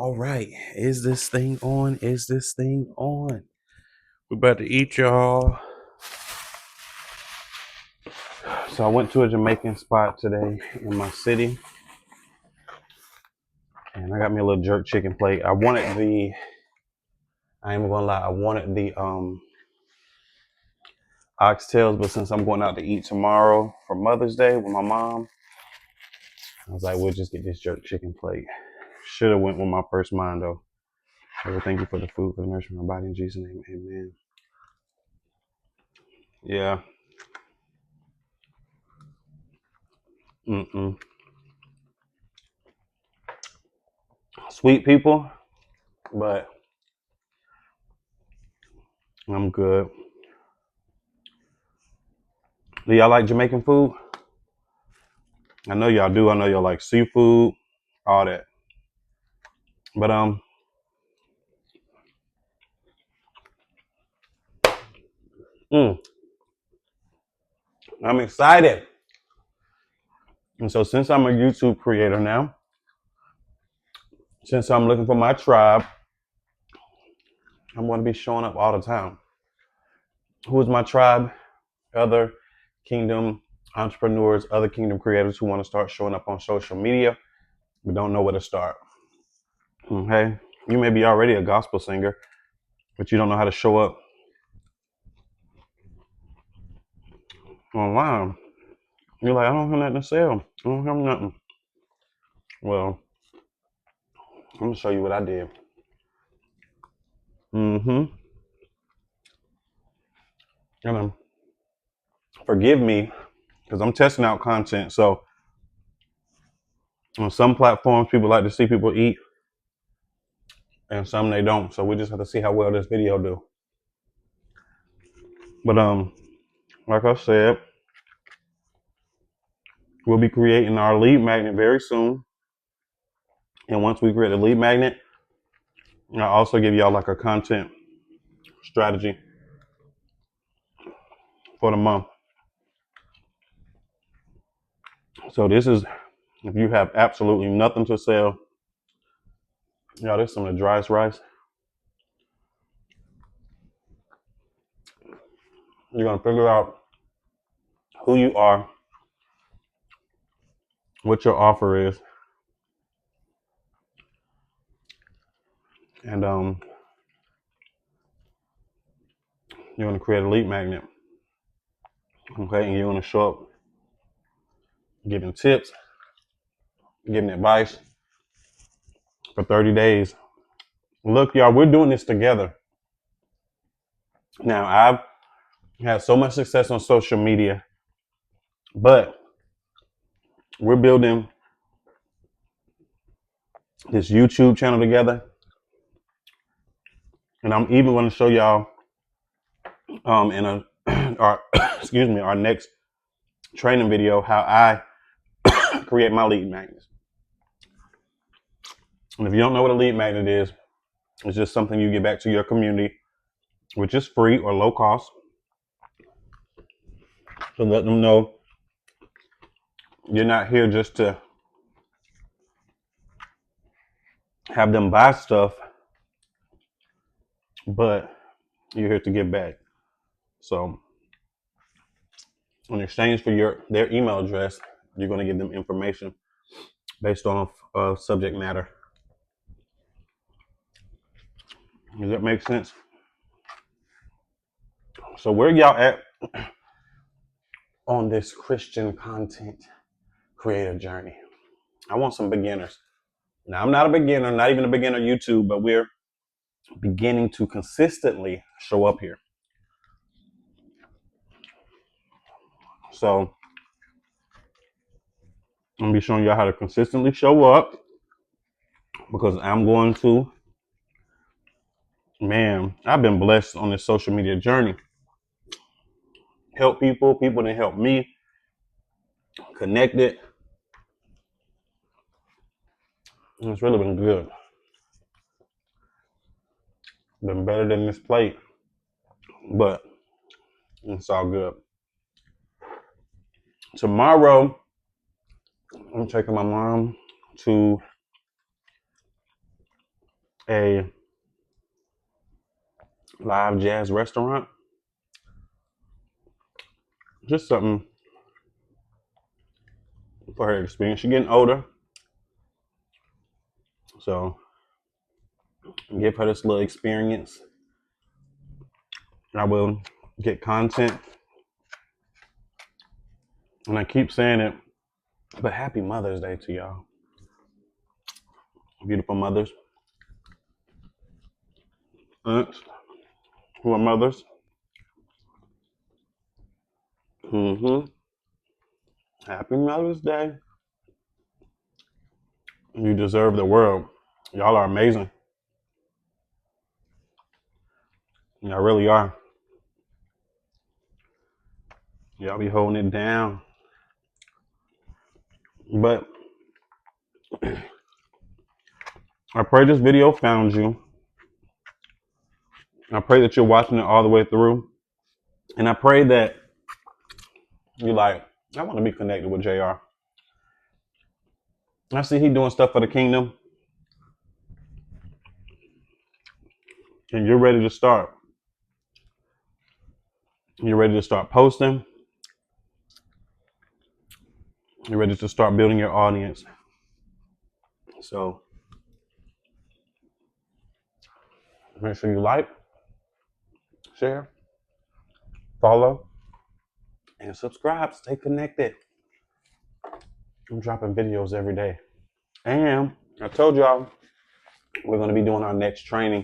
All right. Is this thing on? Is this thing on? We're about to eat, y'all. So I went to a Jamaican spot today in my city. And I got me a little jerk chicken plate. I ain't gonna lie, I wanted the oxtails, but since I'm going out to eat tomorrow for Mother's Day with my mom, I was like, we'll just get this jerk chicken plate. Should have went with my first mind though. Lord, thank you for the food, for the nourishment of my body in Jesus' name, amen. Yeah. Sweet people, but I'm good. Do y'all like Jamaican food? I know y'all do. I know y'all like seafood, all that. But mm, I'm excited. And so since I'm a YouTube creator now, since I'm looking for my tribe, I'm going to be showing up all the time. Who is my tribe? Other kingdom entrepreneurs, other kingdom creators who want to start showing up on social media, but don't know where to start. Okay, you may be already a gospel singer, but you don't know how to show up online. You're like, I don't have nothing to sell. I don't have nothing. Well, I'm gonna show you what I did. And forgive me because I'm testing out content. So on some platforms, people like to see people eat, and some they don't. So we just have to see how well this video do. But like I said, we'll be creating our lead magnet very soon. And once we create a lead magnet, I'll also give y'all like a content strategy for the month. So this is if you have absolutely nothing to sell. Y'all, this is some of the driest rice. You're gonna figure out who you are, what your offer is, and you're gonna create a lead magnet. Okay, and you're gonna show up giving tips, giving advice for 30 days. Look, y'all, we're doing this together. Now, I've had so much success on social media, but we're building this YouTube channel together. And I'm even going to show y'all in our next training video how I create my lead magnets. And if you don't know what a lead magnet is, it's just something you give back to your community, which is free or low cost. So let them know you're not here just to have them buy stuff, but you're here to give back. So in exchange for their email address, you're going to give them information based on subject matter. Does that make sense? So where y'all at on this Christian content creator journey? I want some beginners. Now, I'm not a beginner, not even a beginner YouTube, but we're beginning to consistently show up here. So I'm gonna be showing y'all how to consistently show up because I'm going to, man, I've been blessed on this social media journey. Help people that help me, connected. And it's really been good. Been better than this plate, but it's all good. Tomorrow, I'm taking my mom to a live jazz restaurant. Just something for her experience. She's getting older, so give her this little experience. I will get content, and I keep saying it, but happy Mother's Day to y'all. Beautiful mothers, aunts who are mothers. Happy Mother's Day. You deserve the world. Y'all are amazing. Y'all really are. Y'all be holding it down. But I pray this video found you. I pray that you're watching it all the way through. And I pray that you're like, I want to be connected with JR. I see he doing stuff for the kingdom. And you're ready to start. You're ready to start posting. You're ready to start building your audience. So make sure you like, share, follow, and subscribe. Stay connected. I'm dropping videos every day. And I told y'all we're going to be doing our next training